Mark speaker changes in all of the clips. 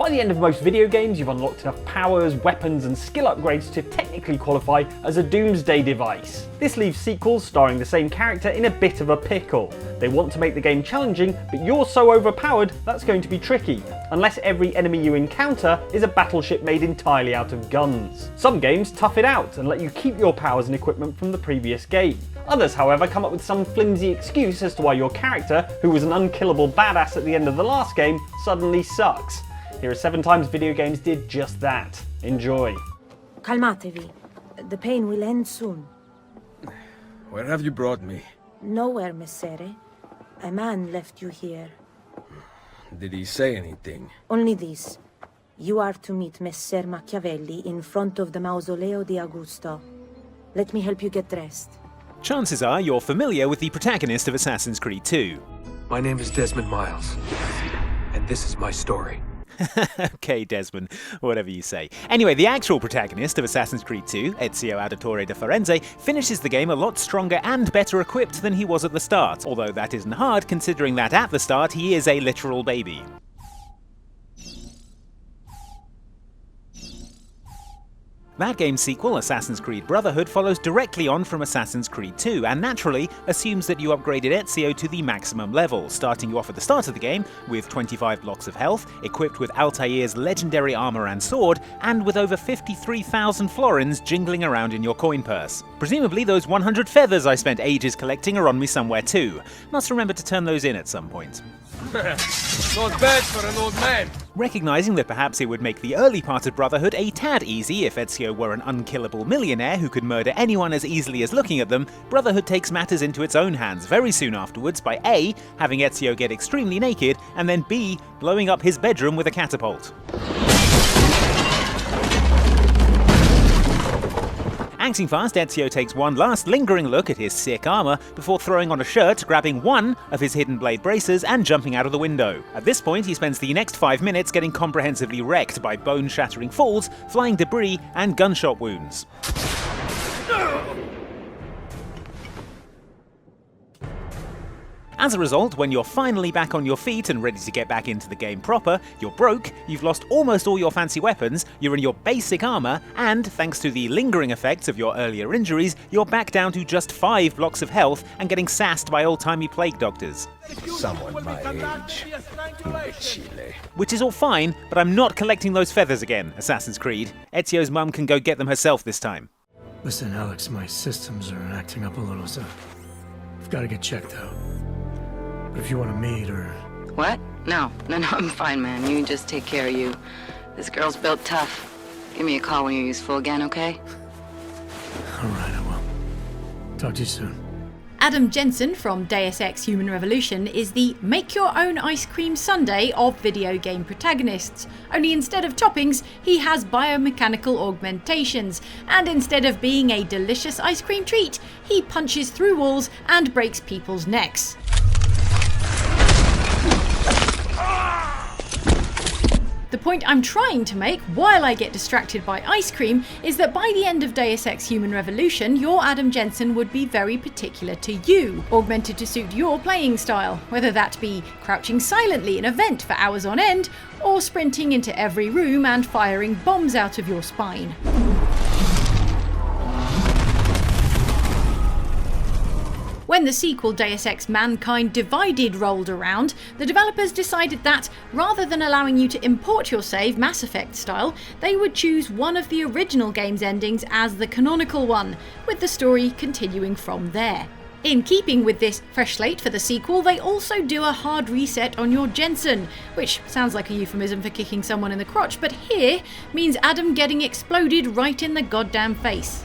Speaker 1: By the end of most video games, you've unlocked enough powers, weapons and skill upgrades to technically qualify as a doomsday device. This leaves sequels starring the same character in a bit of a pickle. They want to make the game challenging, but you're so overpowered that's going to be tricky, unless every enemy you encounter is a battleship made entirely out of guns. Some games tough it out and let you keep your powers and equipment from the previous game. Others, however, come up with some flimsy excuse as to why your character, who was an unkillable badass at the end of the last game, suddenly sucks. Here are 7 times video games did just that. Enjoy.
Speaker 2: Calmatevi. The pain will end soon.
Speaker 3: Where have you brought me?
Speaker 2: Nowhere, Messere. A man left you here.
Speaker 3: Did he say anything?
Speaker 2: Only this. You are to meet Messer Machiavelli in front of the Mausoleo di Augusto. Let me help you get dressed.
Speaker 4: Chances are you're familiar with the protagonist of Assassin's Creed II.
Speaker 5: My name is Desmond Miles, and this is my story.
Speaker 4: Okay, Desmond, whatever you say. Anyway, the actual protagonist of Assassin's Creed II, Ezio Auditore da Firenze, finishes the game a lot stronger and better equipped than he was at the start, although that isn't hard considering that at the start he is a literal baby. That game's sequel, Assassin's Creed Brotherhood, follows directly on from Assassin's Creed II, and naturally assumes that you upgraded Ezio to the maximum level, starting you off at the start of the game with 25 blocks of health, equipped with Altair's legendary armor and sword, and with over 53,000 florins jingling around in your coin purse. Presumably those 100 feathers I spent ages collecting are on me somewhere too. Must remember to turn those in at some point.
Speaker 3: Not bad for an old man.
Speaker 4: Recognising that perhaps it would make the early part of Brotherhood a tad easy if Ezio were an unkillable millionaire who could murder anyone as easily as looking at them, Brotherhood takes matters into its own hands very soon afterwards by A, having Ezio get extremely naked, and then B, blowing up his bedroom with a catapult. Acting fast, Ezio takes one last lingering look at his sick armour before throwing on a shirt, grabbing one of his hidden blade braces and jumping out of the window. At this point, he spends the next 5 minutes getting comprehensively wrecked by bone-shattering falls, flying debris and gunshot wounds. As a result, when you're finally back on your feet and ready to get back into the game proper, you're broke, you've lost almost all your fancy weapons, you're in your basic armour, and, thanks to the lingering effects of your earlier injuries, you're back down to just 5 blocks of health and getting sassed by old-timey plague doctors.
Speaker 3: Someone my age. Chile.
Speaker 4: Which is all fine, but I'm not collecting those feathers again, Assassin's Creed. Ezio's mum can go get them herself this time.
Speaker 6: Listen, Alex, my systems are acting up a little, so I've got to get checked out. But if you want to meet or...
Speaker 7: What? No, I'm fine, man. You just take care of you. This girl's built tough. Give me a call when you're useful again, okay?
Speaker 6: All right, I will. Talk to you soon.
Speaker 8: Adam Jensen from Deus Ex Human Revolution is the make-your-own ice cream sundae of video game protagonists. Only instead of toppings, he has biomechanical augmentations, and instead of being a delicious ice cream treat, he punches through walls and breaks people's necks. The point I'm trying to make, while I get distracted by ice cream, is that by the end of Deus Ex Human Revolution, your Adam Jensen would be very particular to you, augmented to suit your playing style, whether that be crouching silently in a vent for hours on end, or sprinting into every room and firing bombs out of your spine. When the sequel Deus Ex Mankind Divided rolled around, the developers decided that, rather than allowing you to import your save Mass Effect style, they would choose one of the original game's endings as the canonical one, with the story continuing from there. In keeping with this fresh slate for the sequel, they also do a hard reset on your Jensen, which sounds like a euphemism for kicking someone in the crotch, but here means Adam getting exploded right in the goddamn face.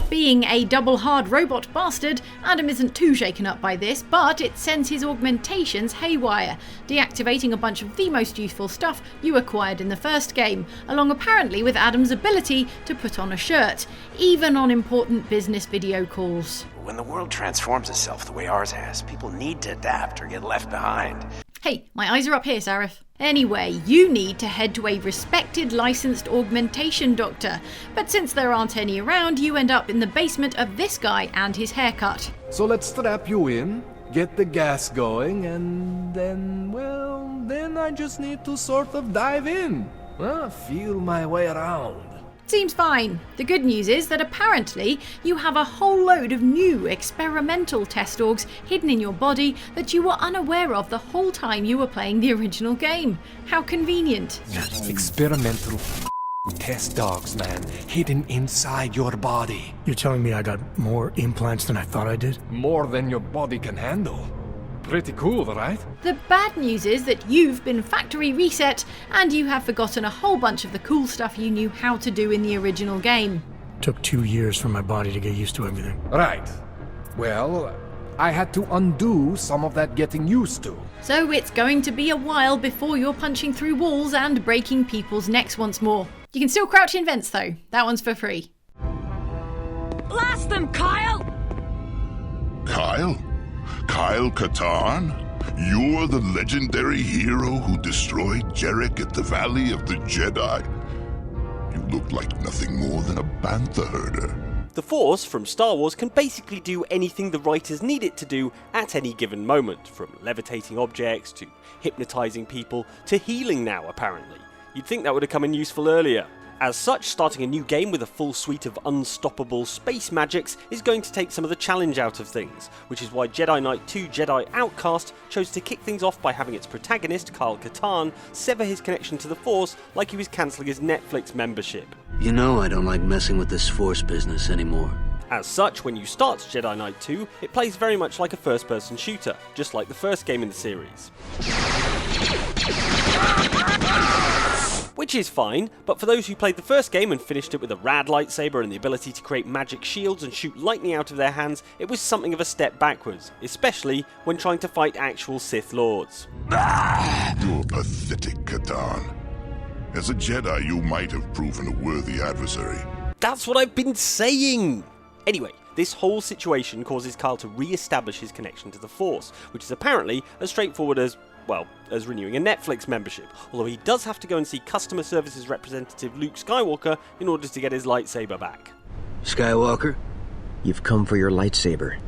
Speaker 8: Being a double hard robot bastard, Adam isn't too shaken up by this, but it sends his augmentations haywire, deactivating a bunch of the most useful stuff you acquired in the first game, along apparently with Adam's ability to put on a shirt, even on important business video calls.
Speaker 9: When the world transforms itself the way ours has, people need to adapt or get left behind.
Speaker 8: Hey, my eyes are up here, Sarif. Anyway, you need to head to a respected licensed augmentation doctor, but since there aren't any around, you end up in the basement of this guy and his haircut.
Speaker 9: So let's strap you in, get the gas going, and then, well, then I just need to sort of dive in. Feel my way around.
Speaker 8: Seems fine. The good news is that apparently you have a whole load of new experimental test orgs hidden in your body that you were unaware of the whole time you were playing the original game. How convenient.
Speaker 9: Experimental test dogs, man, hidden inside your body.
Speaker 6: You're telling me I got more implants than I thought I did?
Speaker 9: More than your body can handle. Pretty cool, right?
Speaker 8: The bad news is that you've been factory reset and you have forgotten a whole bunch of the cool stuff you knew how to do in the original game.
Speaker 6: Took 2 years for my body to get used to everything.
Speaker 9: Right. Well, I had to undo some of that getting used to.
Speaker 8: So it's going to be a while before you're punching through walls and breaking people's necks once more. You can still crouch in vents though. That one's for free.
Speaker 2: Blast them, Kyle!
Speaker 10: Kyle? Kyle Katarn? You're the legendary hero who destroyed Jarek at the Valley of the Jedi? You look like nothing more than a bantha herder.
Speaker 1: The Force from Star Wars can basically do anything the writers need it to do at any given moment, from levitating objects to hypnotizing people to healing now, apparently. You'd think that would have come in useful earlier. As such, starting a new game with a full suite of unstoppable space magics is going to take some of the challenge out of things, which is why Jedi Knight II Jedi Outcast chose to kick things off by having its protagonist, Kyle Katarn, sever his connection to the Force like he was cancelling his Netflix membership.
Speaker 11: You know I don't like messing with this Force business anymore.
Speaker 1: As such, when you start Jedi Knight II, it plays very much like a first-person shooter, just like the first game in the series. Which is fine, but for those who played the first game and finished it with a rad lightsaber and the ability to create magic shields and shoot lightning out of their hands, it was something of a step backwards, especially when trying to fight actual Sith Lords.
Speaker 10: You're pathetic, Katarn. As a Jedi, you might have proven a worthy adversary.
Speaker 1: That's what I've been saying! Anyway, this whole situation causes Kyle to re-establish his connection to the Force, which is apparently as straightforward as, well, as renewing a Netflix membership, although he does have to go and see customer services representative Luke Skywalker in order to get his lightsaber back.
Speaker 11: Skywalker?
Speaker 12: You've come for your lightsaber.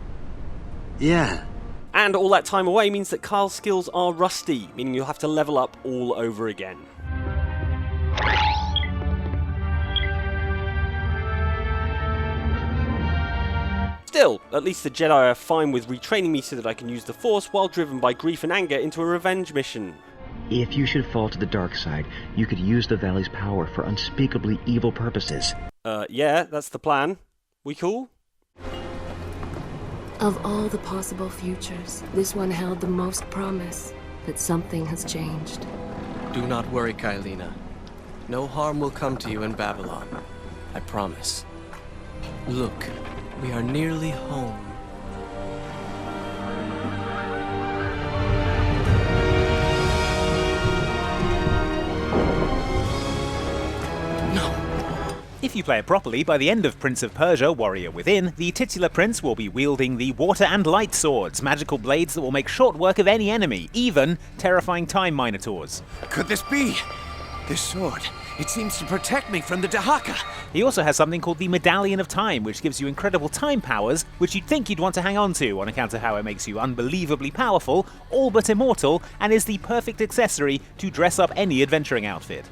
Speaker 11: Yeah.
Speaker 1: And all that time away means that Kyle's skills are rusty, meaning you'll have to level up all over again. Still, at least the Jedi are fine with retraining me so that I can use the Force while driven by grief and anger into a revenge mission.
Speaker 12: If you should fall to the dark side, you could use the Valley's power for unspeakably evil purposes.
Speaker 1: Yeah, that's the plan. We cool?
Speaker 13: Of all the possible futures, this one held the most promise that something has changed.
Speaker 5: Do not worry, Kylina. No harm will come to you in Babylon. I promise. Look, we are nearly home.
Speaker 4: If you play it properly, by the end of Prince of Persia, Warrior Within, the titular prince will be wielding the Water and Light Swords, magical blades that will make short work of any enemy, even terrifying time minotaurs.
Speaker 3: Could this be? This sword, it seems to protect me from the Dahaka.
Speaker 4: He also has something called the Medallion of Time, which gives you incredible time powers, which you'd think you'd want to hang on to on account of how it makes you unbelievably powerful, all but immortal, and is the perfect accessory to dress up any adventuring outfit.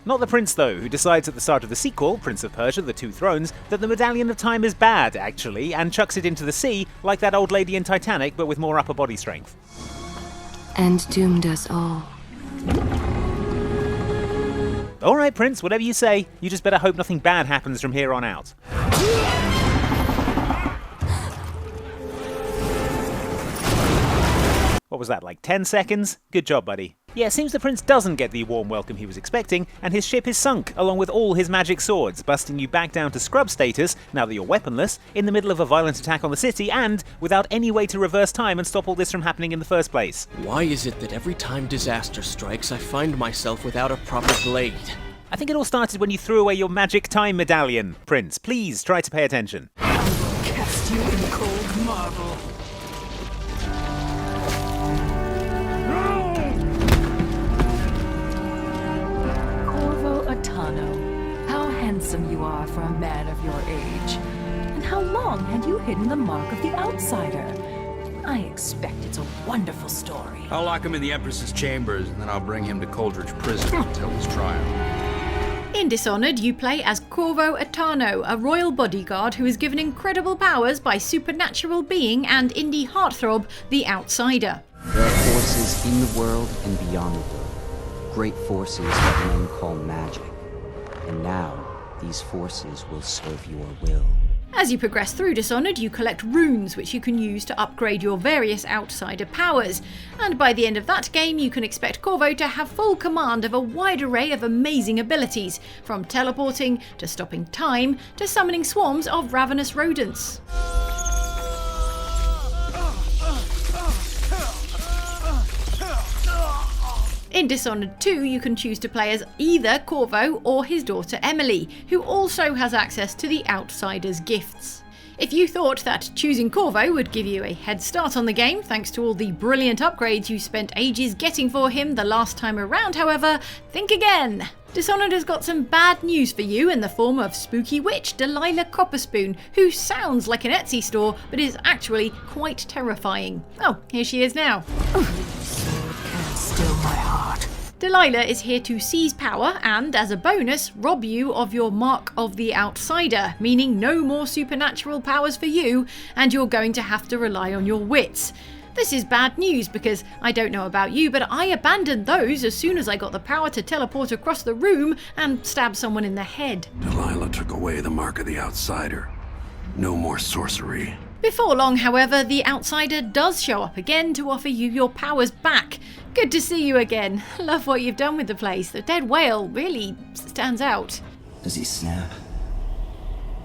Speaker 4: Not the prince, though, who decides at the start of the sequel, Prince of Persia: The Two Thrones, that the Medallion of Time is bad, actually, and chucks it into the sea, like that old lady in Titanic, but with more upper body strength.
Speaker 13: And doomed us all.
Speaker 4: Alright, Prince, whatever you say. You just better hope nothing bad happens from here on out. What was that, like 10 seconds? Good job, buddy. Yeah, it seems the prince doesn't get the warm welcome he was expecting, and his ship is sunk, along with all his magic swords, busting you back down to scrub status, now that you're weaponless, in the middle of a violent attack on the city, and without any way to reverse time and stop all this from happening in the first place.
Speaker 5: Why is it that every time disaster strikes, I find myself without a proper blade?
Speaker 4: I think it all started when you threw away your magic time medallion. Prince, please try to pay attention.
Speaker 14: Cast you in cold marble. handsome you are for a man of your age. And how long had you hidden the mark of the outsider? I expect it's a wonderful story.
Speaker 15: I'll lock him in the Empress's chambers, and then I'll bring him to Coldridge Prison until his trial.
Speaker 8: In Dishonored, you play as Corvo Atano, a royal bodyguard who is given incredible powers by supernatural being and indie heartthrob, the Outsider.
Speaker 16: There are forces in the world and beyond the world. Great forces that men call magic. And now, these forces will serve your will.
Speaker 8: As you progress through Dishonored, you collect runes which you can use to upgrade your various outsider powers, and by the end of that game you can expect Corvo to have full command of a wide array of amazing abilities, from teleporting, to stopping time, to summoning swarms of ravenous rodents. In Dishonored 2, you can choose to play as either Corvo or his daughter Emily, who also has access to the Outsider's gifts. If you thought that choosing Corvo would give you a head start on the game thanks to all the brilliant upgrades you spent ages getting for him the last time around, however, think again! Dishonored has got some bad news for you in the form of spooky witch Delilah Copperspoon, who sounds like an Etsy store but is actually quite terrifying. Oh, here she is now.
Speaker 14: Still my heart.
Speaker 8: Delilah is here to seize power and, as a bonus, rob you of your mark of the outsider, meaning no more supernatural powers for you, and you're going to have to rely on your wits. This is bad news because I don't know about you, but I abandoned those as soon as I got the power to teleport across the room and stab someone in the head.
Speaker 17: Delilah took away the mark of the outsider. No more sorcery.
Speaker 8: Before long, however, the outsider does show up again to offer you your powers back. Good to see you again. Love what you've done with the place. The dead whale really stands out.
Speaker 18: Does he snap?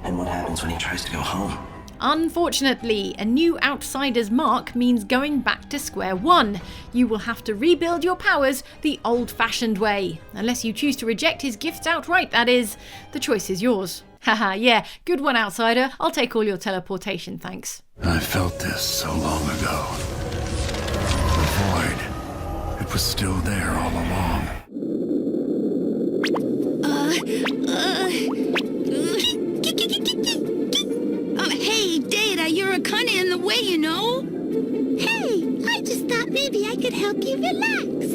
Speaker 18: And what happens when he tries to go home?
Speaker 8: Unfortunately, a new outsider's mark means going back to square one. You will have to rebuild your powers the old-fashioned way. Unless you choose to reject his gifts outright, that is. The choice is yours. Haha, yeah, good one, outsider. I'll take all your teleportation, thanks.
Speaker 17: I felt this so long ago. The void. It was still there all along.
Speaker 19: Hey, Data, you're kinda in the way, you know? Hey, I just thought maybe I could help you relax.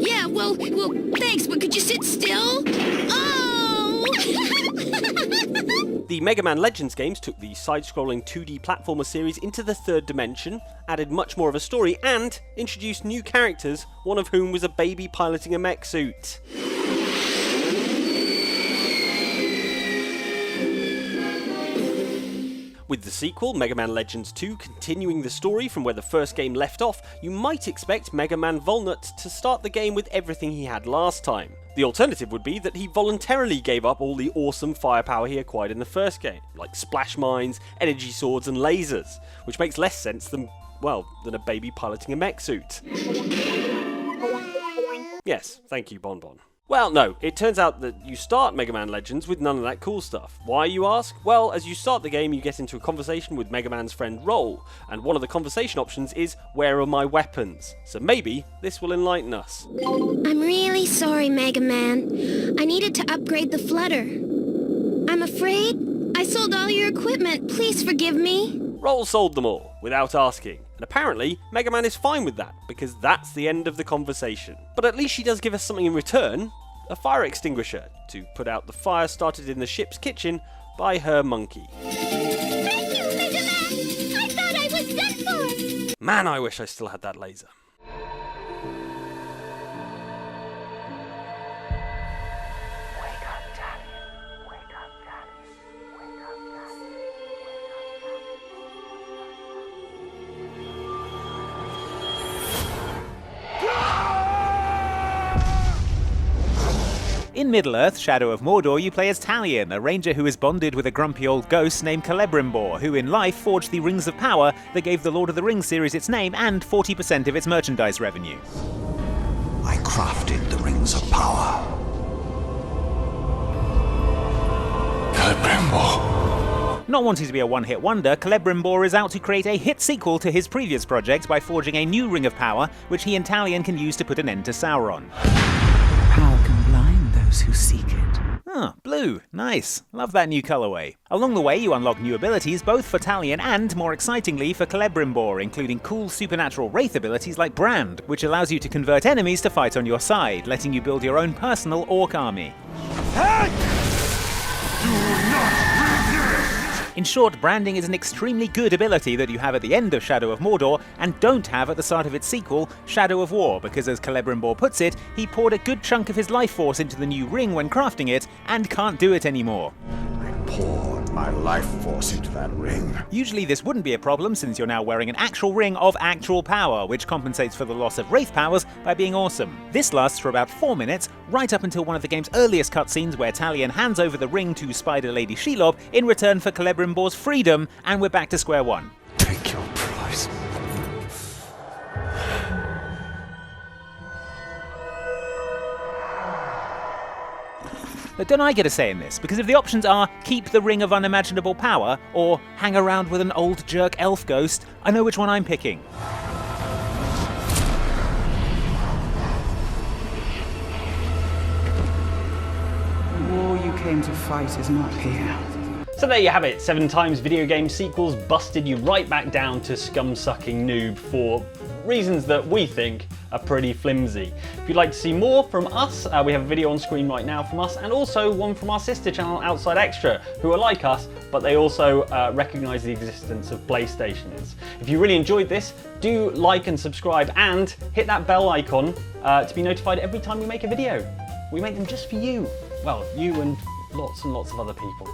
Speaker 19: Yeah, well, thanks, but could you sit still? Oh!
Speaker 1: The Mega Man Legends games took the side-scrolling 2D platformer series into the third dimension, added much more of a story, and introduced new characters, one of whom was a baby piloting a mech suit. With the sequel, Mega Man Legends 2, continuing the story from where the first game left off, you might expect Mega Man Volnut to start the game with everything he had last time. The alternative would be that he voluntarily gave up all the awesome firepower he acquired in the first game, like splash mines, energy swords and lasers, which makes less sense than a baby piloting a mech suit. Yes, thank you, Bon Bon. Well, no, it turns out that you start Mega Man Legends with none of that cool stuff. Why, you ask? Well, as you start the game, you get into a conversation with Mega Man's friend Roll, and one of the conversation options is, where are my weapons? So maybe this will enlighten us.
Speaker 19: I'm really sorry, Mega Man. I needed to upgrade the flutter. I'm afraid I sold all your equipment. Please forgive me.
Speaker 1: Roll sold them all, without asking. And apparently, Mega Man is fine with that, because that's the end of the conversation. But at least she does give us something in return, a fire extinguisher, to put out the fire started in the ship's kitchen by her monkey.
Speaker 19: Thank you, Mega Man! I thought I was done for!
Speaker 1: Man, I wish I still had that laser.
Speaker 4: In Middle-earth, Shadow of Mordor, you play as Talion, a ranger who is bonded with a grumpy old ghost named Celebrimbor, who in life forged the Rings of Power that gave the Lord of the Rings series its name and 40% of its merchandise revenue.
Speaker 20: I crafted the Rings of Power. Celebrimbor.
Speaker 4: Not wanting to be a one-hit wonder, Celebrimbor is out to create a hit sequel to his previous project by forging a new Ring of Power, which he and Talion can use to put an end to Sauron.
Speaker 21: Power can blind those who seek it.
Speaker 4: Huh, blue. Nice. Love that new colorway. Along the way, you unlock new abilities both for Talion and, more excitingly, for Celebrimbor, including cool supernatural wraith abilities like Brand, which allows you to convert enemies to fight on your side, letting you build your own personal orc army. In short, branding is an extremely good ability that you have at the end of Shadow of Mordor and don't have at the start of its sequel, Shadow of War, because as Celebrimbor puts it, he poured a good chunk of his life force into the new ring when crafting it and can't do it anymore.
Speaker 20: Poured my life force into that ring.
Speaker 4: Usually this wouldn't be a problem since you're now wearing an actual ring of actual power, which compensates for the loss of wraith powers by being awesome. This lasts for about 4 minutes, right up until one of the game's earliest cutscenes where Talion hands over the ring to Spider Lady Shelob in return for Celebrimbor's freedom, and we're back to square one.
Speaker 20: Take your prize.
Speaker 4: But don't I get a say in this? Because if the options are keep the ring of unimaginable power or hang around with an old jerk elf ghost, I know which one I'm picking.
Speaker 21: The war you came to fight is not here.
Speaker 1: So there you have it, 7 times video game sequels busted you right back down to scum-sucking noob for reasons that we think are pretty flimsy. If you'd like to see more from us, we have a video on screen right now from us, and also one from our sister channel, Outside Extra, who are like us, but they also recognise the existence of PlayStations. If you really enjoyed this, do like and subscribe, and hit that bell icon to be notified every time we make a video. We make them just for you. Well, you and lots of other people.